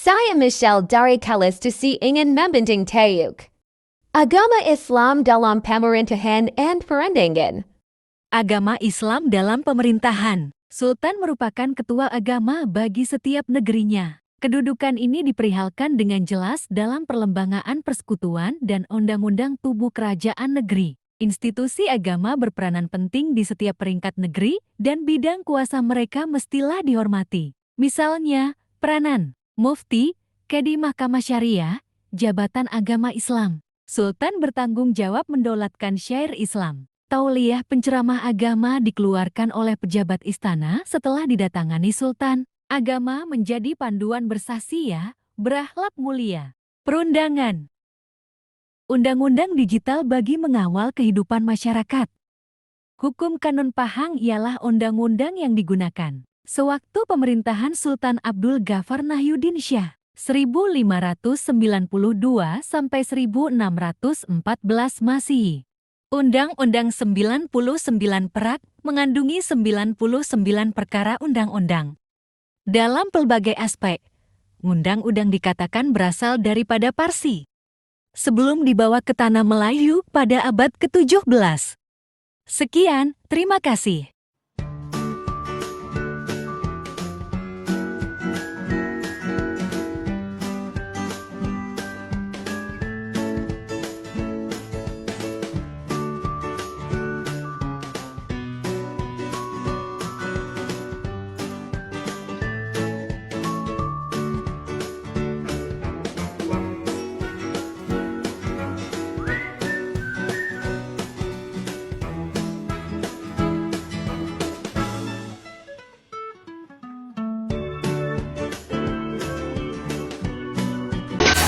Saya Michelle dari Kalistusi ingin membanding Tayuk. Agama Islam dalam pemerintahan and perundingan. Agama Islam dalam pemerintahan. Sultan merupakan ketua agama bagi setiap negerinya. Kedudukan ini diperihalkan dengan jelas dalam perlembagaan persekutuan dan undang-undang tubuh kerajaan negeri. Institusi agama berperanan penting di setiap peringkat negeri dan bidang kuasa mereka mestilah dihormati. Misalnya, peranan Mufti, Kedi Mahkamah Syariah, Jabatan Agama Islam. Sultan bertanggung jawab mendaulatkan syair Islam. Tauliyah penceramah agama dikeluarkan oleh pejabat istana setelah didatangani Sultan. Agama menjadi panduan bersasiyah, berakhlak mulia. Perundangan. Undang-undang digital bagi mengawal kehidupan masyarakat. Hukum Kanun Pahang ialah undang-undang yang digunakan sewaktu pemerintahan Sultan Abdul Ghaffar Nahyuddin Shah 1592 sampai 1614 Masehi. Undang-Undang 99 Perak mengandungi 99 perkara undang-undang. Dalam pelbagai aspek, undang-undang dikatakan berasal daripada Parsi sebelum dibawa ke tanah Melayu pada abad ke-17. Sekian, terima kasih.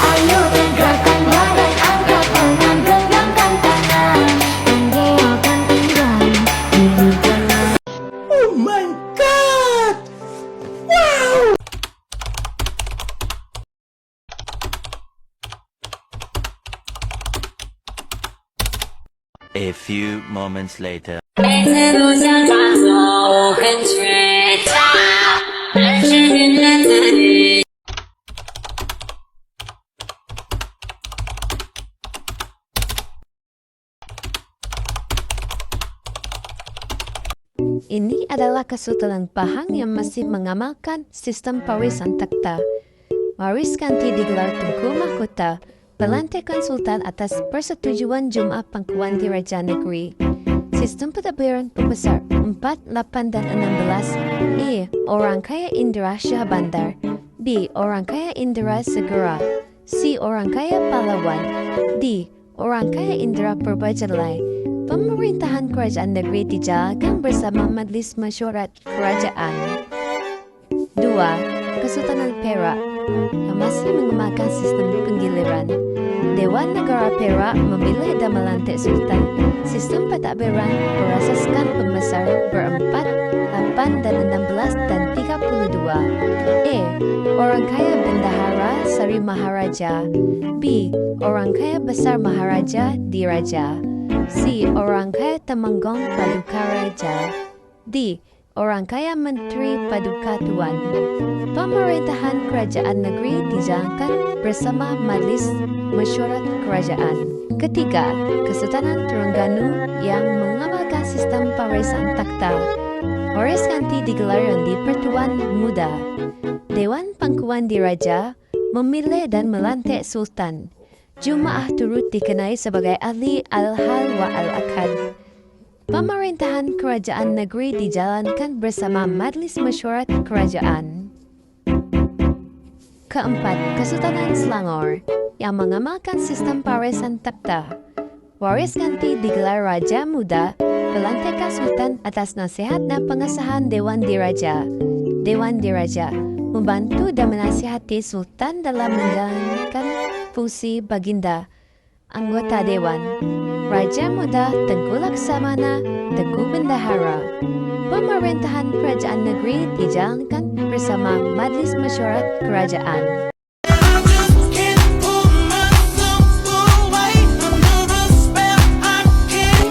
Ayo gerakkan badan, angkat tangan, genggamkan tangan, tinggalkan pinggang, diri kanan. Oh my God! Wow! A few moments later. 每次都想抓住我很倔强，但是现在自己。Ini adalah Kesultanan Pahang yang masih mengamalkan sistem warisan takhta. Waris ganti digelar Tunku Mahkota, pelantikan Sultan atas persetujuan Jum'ah Pangkuan Diraja Negeri. Sistem pentadbiran pembesar 4, 8, dan 16. E. Orang kaya Indra Syah Bandar. B. Orang kaya Indra Segera. C. Orang kaya Pahlawan. D. Orang kaya Indra Purbajalai. Pemerintahan kerajaan negeri dijalankan bersama Majlis Mesyuarat Kerajaan. 2. Kesultanan Perak yang masih mengembangkan sistem penggiliran. Dewan Negara Perak memilih dan melantik Sultan. Sistem pentadbiran berasaskan pembesar ber-4, 8, dan 16 dan 32. A. Orang kaya Bendahara Sari Maharaja. B. Orang kaya Besar Maharaja Diraja. C. Orang kaya Temenggong Paduka Raja. D. Orang kaya Menteri Paduka Tuan. Pemerintahan kerajaan negeri dijalankan bersama Majlis Mesyuarat Kerajaan. Ketiga, Kesultanan Terengganu yang mengamalkan sistem warisan takhta. Waris ganti digelar di Pertuan Muda. Dewan Pangkuan Diraja memilih dan melantik Sultan. Jum'ah turut dikenai sebagai ahli al-hal wa al-akad. Pemerintahan kerajaan negeri dijalankan bersama Majlis Mesyuarat Kerajaan. Keempat, Kesultanan Selangor yang mengamalkan sistem pewarisan takhta. Waris ganti digelar Raja Muda, pelantikan Sultan atas nasihat dan pengesahan Dewan Diraja. Dewan Diraja membantu dan menasihati Sultan dalam menjalankan fungsi baginda anggota Dewan. Raja Muda Tengku Laksamana, Tengku Bendahara. Pemerintahan kerajaan negeri dijalankan bersama Majlis Mesyuarat Kerajaan.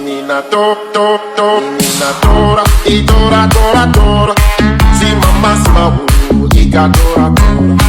Nina Nina Dora, y Dora, Dora, Dora. Si mamá se y Dora, Dora.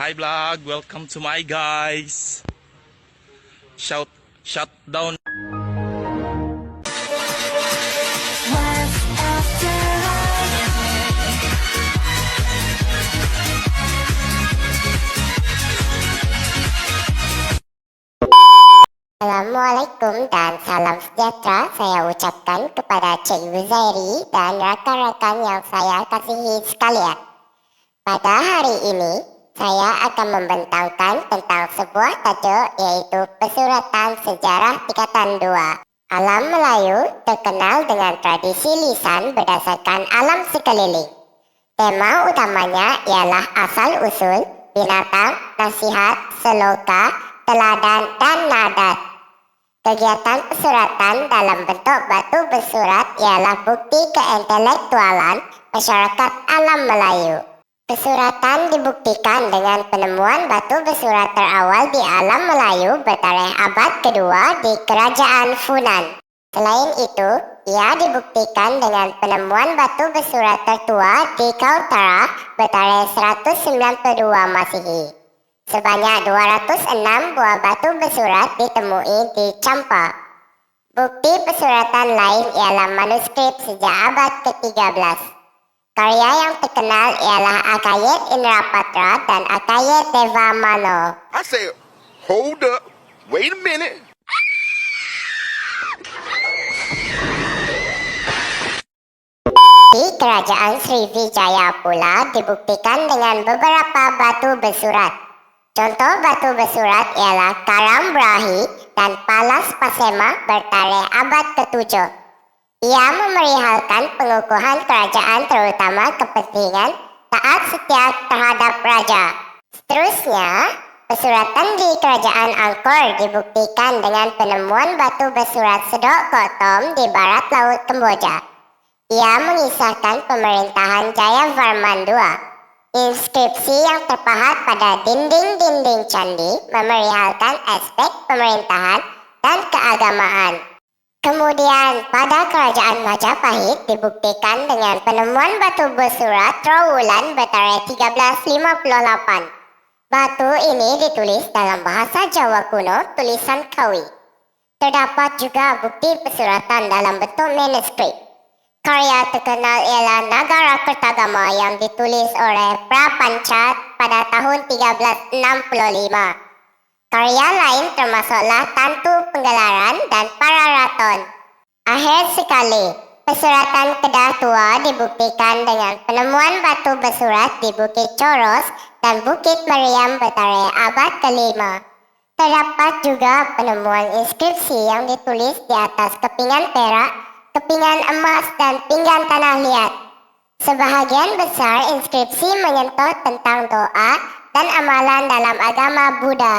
Hi vlog, welcome to my guys. Shut down. Assalamualaikum dan salam sejahtera saya ucapkan kepada Cik Zairi dan rakan-rakan yang saya kasihi sekalian. Pada hari ini, saya akan membentangkan tentang sebuah tajuk iaitu Pesuratan Sejarah Tingkatan 2. Alam Melayu terkenal dengan tradisi lisan berdasarkan alam sekeliling. Tema utamanya ialah asal-usul, binatang, nasihat, seloka, teladan dan nadat. Kegiatan pesuratan dalam bentuk batu bersurat ialah bukti keintelektualan masyarakat alam Melayu. Pesuratan dibuktikan dengan penemuan batu bersurat terawal di alam Melayu bertarikh abad kedua di Kerajaan Funan. Selain itu, ia dibuktikan dengan penemuan batu bersurat tertua di Kaltara bertarikh 192 Masihi. Sebanyak 206 buah batu bersurat ditemui di Champa. Bukti pesuratan lain ialah manuskrip sejak abad ke-13. Karya yang terkenal ialah Akayet Indrapatra dan Akayet Devamano. I said, hold up, wait a minute. Di Kerajaan Sriwijaya pula dibuktikan dengan beberapa batu bersurat. Contoh batu bersurat ialah Karam Brahi dan Palas Pasema bertarikh abad ke-7. Ia memerihalkan pengukuhan kerajaan terutama kepentingan taat setia terhadap raja. Seterusnya, Pesuratan di Kerajaan Angkor dibuktikan dengan penemuan batu bersurat Sedok Kotom di barat laut Kamboja. Ia mengisahkan pemerintahan Jayavarman II. Inskripsi yang terpahat pada dinding-dinding candi memerihalkan aspek pemerintahan dan keagamaan. Kemudian pada Kerajaan Majapahit dibuktikan dengan penemuan batu bersurat Trowulan bertarikh 1358. Batu ini ditulis dalam bahasa Jawa kuno tulisan Kawi. Terdapat juga bukti pesuratan dalam bentuk manuskrip. Karya terkenal ialah Nagara Kertagama yang ditulis oleh Prapancat pada tahun 1365. Karya lain termasuklah Tantu Penggelaran dan Pararaton. Akhir sekali, pesuratan Kedah Tua dibuktikan dengan penemuan batu bersurat di Bukit Coros dan Bukit Mariam bertarikh abad ke-5. Terdapat juga penemuan inskripsi yang ditulis di atas kepingan perak, kepingan emas dan pinggan tanah liat. Sebahagian besar inskripsi menyentuh tentang doa dan amalan dalam agama Buddha.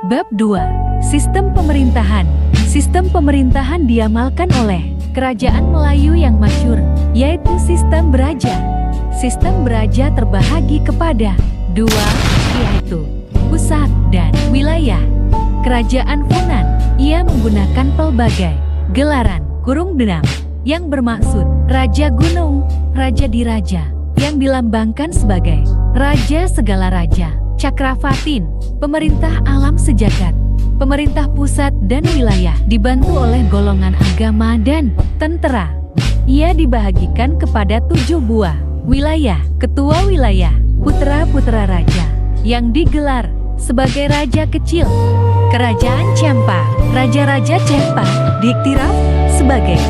Bab 2. Sistem pemerintahan. Sistem pemerintahan diamalkan oleh kerajaan Melayu yang masyhur, yaitu sistem beraja. Sistem beraja terbahagi kepada dua, yaitu pusat dan wilayah. Kerajaan Funan, ia menggunakan pelbagai gelaran kurung denam yang bermaksud Raja Gunung, Raja Diraja, yang dilambangkan sebagai Raja segala raja. Cakravatin, pemerintah alam sejagat, pemerintah pusat dan wilayah dibantu oleh golongan agama dan tentera. Ia dibahagikan kepada 7 buah wilayah. Ketua wilayah, putra-putra raja, yang digelar sebagai raja kecil. Kerajaan Champa, raja-raja Champa diiktiraf sebagai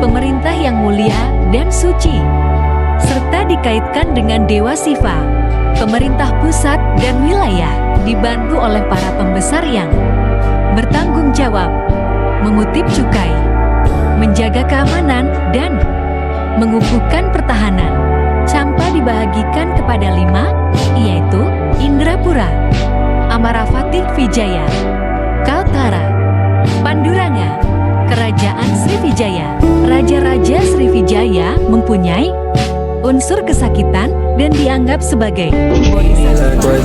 pemerintah yang mulia dan suci, serta dikaitkan dengan Dewa Siva. Pemerintah pusat dan wilayah dibantu oleh para pembesar yang bertanggung jawab, mengutip cukai, menjaga keamanan, dan mengukuhkan pertahanan. Champa dibahagikan kepada 5, yaitu Indrapura, Amaravati Vijaya, Kaltara, Panduranga. Kerajaan Sriwijaya, Raja-Raja Sriwijaya mempunyai unsur kesakitan dan dianggap sebagai bodhisattva.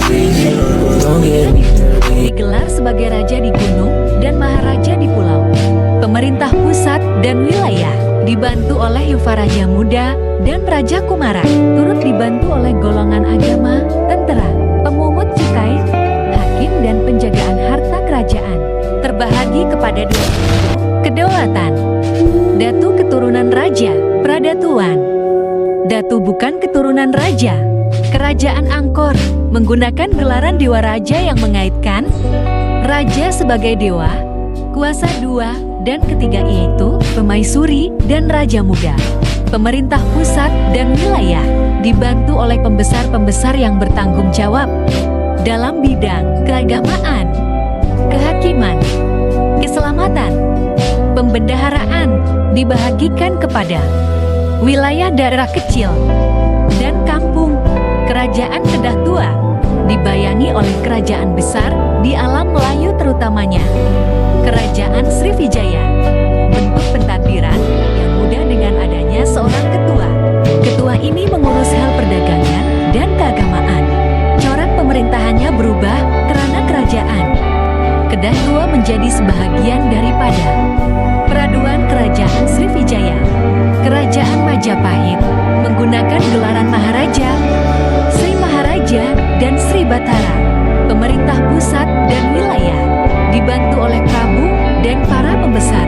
Digelar sebagai raja di gunung dan maharaja di pulau. Pemerintah pusat dan wilayah dibantu oleh Yuvaraja Muda dan Raja Kumara, turut dibantu oleh golongan agama, tentera, pemungut cukai, hakim dan penjagaan harta kerajaan. Terbahagi kepada 2, kedaulatan. Datu keturunan raja, Pradatuan. Datu bukan keturunan raja. Kerajaan Angkor menggunakan gelaran Dewa Raja yang mengaitkan raja sebagai dewa. Kuasa 2 dan ketiga yaitu Pemaisuri dan Raja Muda. Pemerintah pusat dan wilayah dibantu oleh pembesar-pembesar yang bertanggung jawab dalam bidang keagamaan, kehakiman, keselamatan, Bendaharaan dibahagikan kepada wilayah daerah kecil dan kampung. Kerajaan Kedah Tua dibayangi oleh kerajaan besar di alam Melayu terutamanya Kerajaan Sriwijaya. Bentuk pentadbiran yang mudah dengan adanya seorang ketua. Ketua ini mengurus hal perdagangan dan keagamaan. Corak pemerintahannya berubah karena kerajaan Kedah Tua menjadi sebahagian daripada peraduan Kerajaan Sriwijaya. Kerajaan Majapahit menggunakan gelaran Maharaja, Sri Maharaja, dan Sri Batara. Pemerintah pusat dan wilayah dibantu oleh Prabu dan para pembesar.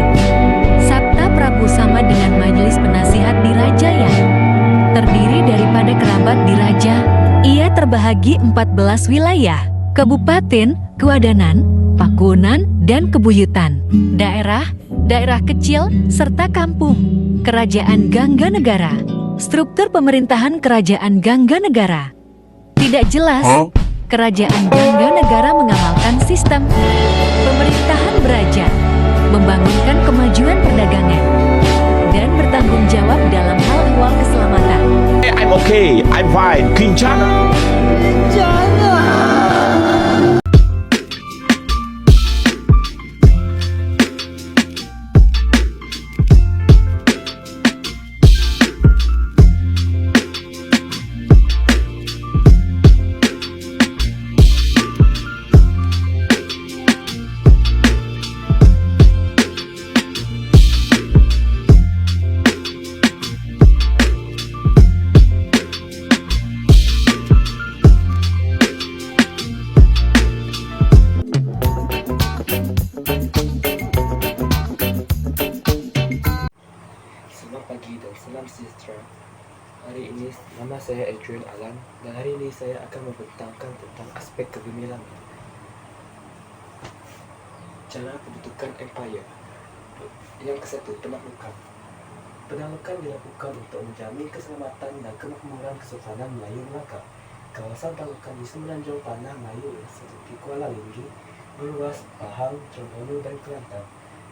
Sabta Prabu sama dengan Majelis Penasihat Diraja yang terdiri daripada kerabat diraja. Ia terbahagi 14 wilayah, kabupaten, kewadanan, pakunan, dan kebuyutan, daerah kecil, serta kampung. Kerajaan Gangganegara. Struktur pemerintahan Kerajaan Gangganegara tidak jelas. Kerajaan Gangganegara mengamalkan sistem pemerintahan beraja, membangunkan kemajuan perdagangan, dan bertanggung jawab dalam hal ehwal keselamatan. I'm okay. I'm fine. Kincana. Selamat pagi dan salam sejahtera. Hari ini nama saya Adrian Alan dan hari ini saya akan membentangkan tentang aspek kegemilangan. Cara pembentukan empire. Yang ke-1, penaklukan. Penaklukan dilakukan untuk menjamin keselamatan dan kemakmuran Kesultanan Melayu Melaka. Kawasan taklukan di semenanjung tanah Melayu seperti Kuala Linggi, meluas Pahang, Terengganu, dan Kelantan.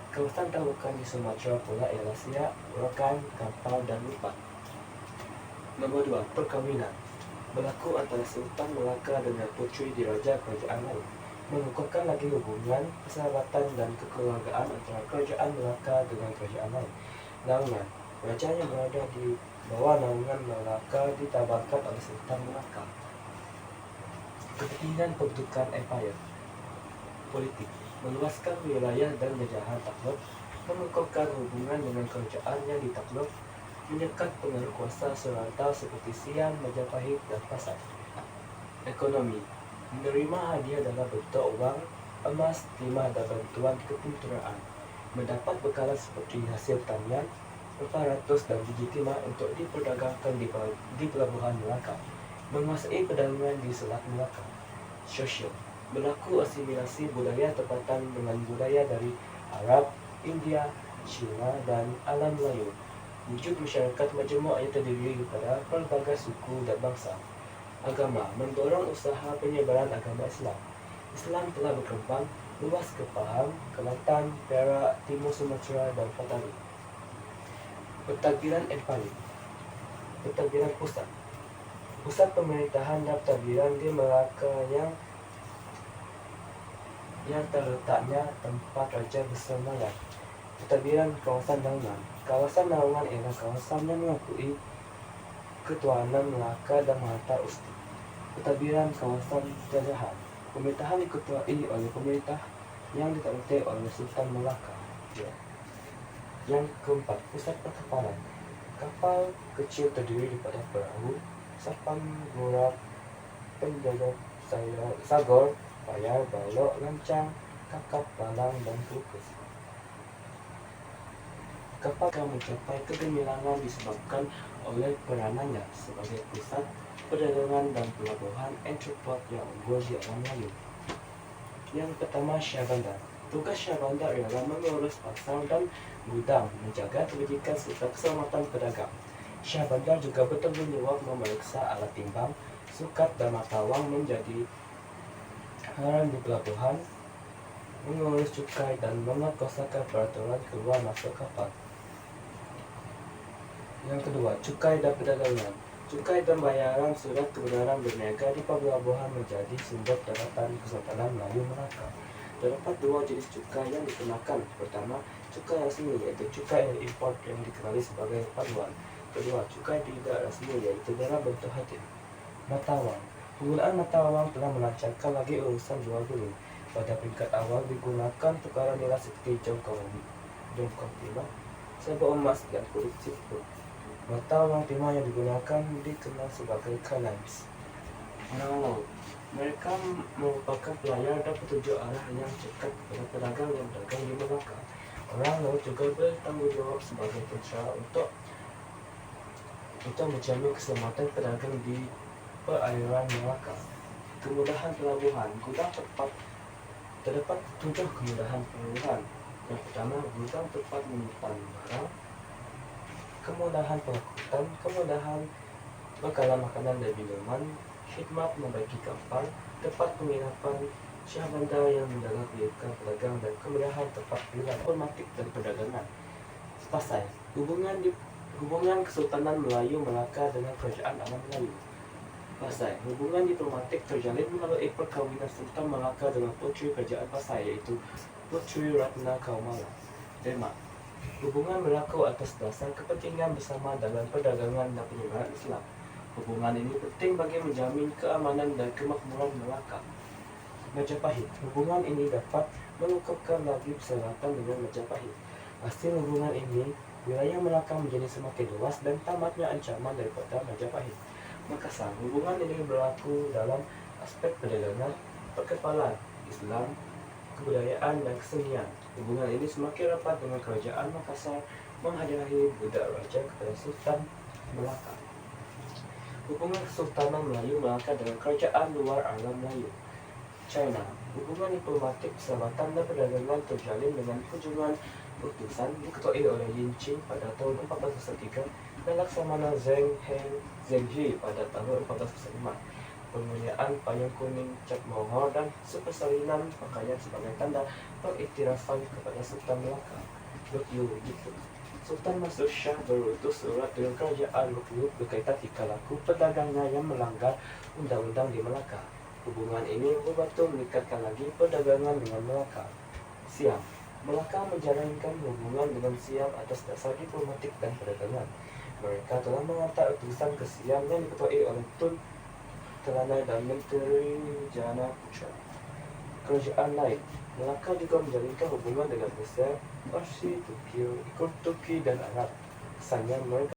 Kawasan taklukan di Sumatera pula ialah Siak, Rokan, Kampar, dan Lipat. Nombor 2, perkahwinan. Berlaku antara Sultan Melaka dengan puteri diraja kerajaan lain. Mengukuhkan lagi hubungan, persahabatan, dan kekeluargaan antara kerajaan Melaka dengan kerajaan lain. Naungan. Raja yang berada di bawah naungan Melaka ditabarkan oleh Sultan Melaka. Kepentingan pembentukan empire. Politik. Meluaskan wilayah dan jajahan takluk, mengukuhkan hubungan dengan kerajaan yang ditakluk, menyekat pengaruh kuasa serantau seperti Siam, Majapahit, dan Pasar. Ekonomi. Menerima hadiah dalam bentuk uang, emas, timah, dan bantuan ketenteraan. Mendapat bekalan seperti hasil tanian, 400 dan biji timah untuk diperdagangkan di pelabuhan Melaka. Menguasai perdagangan di Selat Melaka. Sosial. Berlaku asimilasi budaya tempatan dengan budaya dari Arab, India, Cina, dan alam Melayu. Wujud masyarakat majmuk yang terdiri daripada pelbagai suku dan bangsa. Agama. Mendorong usaha penyebaran agama Islam. Islam telah berkembang luas ke Pahang, Kelantan, Perak, Timur Sumatera, dan Patani. Pentadbiran empire. Pentadbiran pusat. Pusat pemerintahan dan pentadbiran di Melaka yang terletaknya tempat Raja Besar Malaya. Pentadbiran kawasan naungan. Kawasan naungan ialah kawasan yang mengakui ketuanan Melaka dan Mahata Usti. Pentadbiran kawasan jajahan. Pemerintahan diketuai oleh pemerintah yang ditaklukkan oleh Sultan Melaka. Yang keempat, pusat perkapalan. Kapal kecil terdiri daripada perahu, sapam, gurap, penjajah, sagor, payar, balok, lancang, kakap, balang, dan kukus. Kapal akan mencapai kegemilangan disebabkan oleh peranannya sebagai pusat perdagangan dan pelabuhan entrepot yang unggul di alam Melayu. Yang pertama, Syah Bandar. Tugas Syah Bandar ialah mengurus pasar dan gudang, menjaga kebajikan serta keselamatan pedagang. Syah Bandar juga bertanggung jawab memeriksa alat timbang, sukat dan mata wang menjadi haram di pelabuhan mengurus cukai dan menguasakan peraturan keluar masuk kapal. Yang kedua, cukai dan perdagangan. Cukai dan bayaran surat kebenaran berniaga di pelabuhan menjadi sumber daratan Kesultanan Melayu Melaka. Terdapat dua jenis cukai yang dikenakan. Pertama, cukai resmi yaitu cukai import yang dikenali sebagai paduan. Kedua, cukai tidak resmi yaitu dalam bentuk hadir. Mata wang. Penggunaan mata wang telah melancarkan lagi urusan jual beli. Pada peringkat awal digunakan tukaran nilai seperti jongkong timah, sabuk emas dan kulit siput. Mata wang timah yang digunakan dikenal sebagai coins. Orang laut. Mereka merupakan pelayar dan petunjuk arah yang cekat kepada pedagang yang berdagang di Melaka. Orang laut juga bertanggung jawab sebagai tentera untuk menjamin keselamatan pedagang di perairan Melaka. Kemudahan pelabuhan. Terdapat 7 kemudahan pelabuhan. Yang pertama, gudang tempat menyimpan barang, kemudahan pengangkutan, kemudahan bekalan makanan dan minuman, khidmat membaiki kapal, tempat penginapan, syah bandar yang mendagang pedagang, dan kemudahan tempat diplomatik dan perdagangan. Pasai. Hubungan Kesultanan Melayu Melaka dengan Kerajaan Alam Melayu. Pasai. Hubungan diplomatik terjalin melalui perkawinan Sultan Melaka dengan Puteri Kerajaan Pasai yaitu Puteri Ratna Kaumala. Demak. Hubungan berlaku atas dasar kepentingan bersama dalam perdagangan dan penyebaran Islam. Hubungan ini penting bagi menjamin keamanan dan kemakmuran Melaka. Majapahit. Hubungan ini dapat mengukuhkan lagi persahabatan dengan Majapahit. Hasil hubungan ini, wilayah Melaka menjadi semakin luas dan tamatnya ancaman daripada Majapahit. Makassar. Hubungan ini berlaku dalam aspek perdagangan, perkepalan, Islam, kebudayaan, dan kesenian. Hubungan ini semakin rapat dengan Kerajaan Makassar menghadiahi budak raja kepada Sultan Melaka. Hubungan Kesultanan Melayu Melaka dengan Kerajaan luar alam Melayu. China. Hubungan diplomatik, persahabatan, dan perdagangan terjalin dengan kunjungan utusan diketuai oleh Yin Qing pada tahun 1403 dan Laksamana Zheng He pada tahun 1405. Penggunaan payung kuning, cat mohor, dan persalinan pakaian sebagai tanda pengiktirafan kepada Sultan Melaka. Rukyu gitu. Sultan Mansur Shah berutus surat dengan Kerajaan Rukyu berkaitan tingkah laku pedagangnya yang melanggar undang-undang di Melaka. Hubungan ini membantu meningkatkan lagi perdagangan dengan Melaka. Siam. Melaka menjalankan hubungan dengan Siam atas dasar diplomatik dan perdagangan. Mereka telah mengantar utusan ke Siam yang diketuai oleh Tun Telanai dan Menteri Jana Putra. Kerajaan lain. Melaka juga menjalinkan hubungan dengan Mesir, Parsi, Turki, dan Arab. Kesannya mereka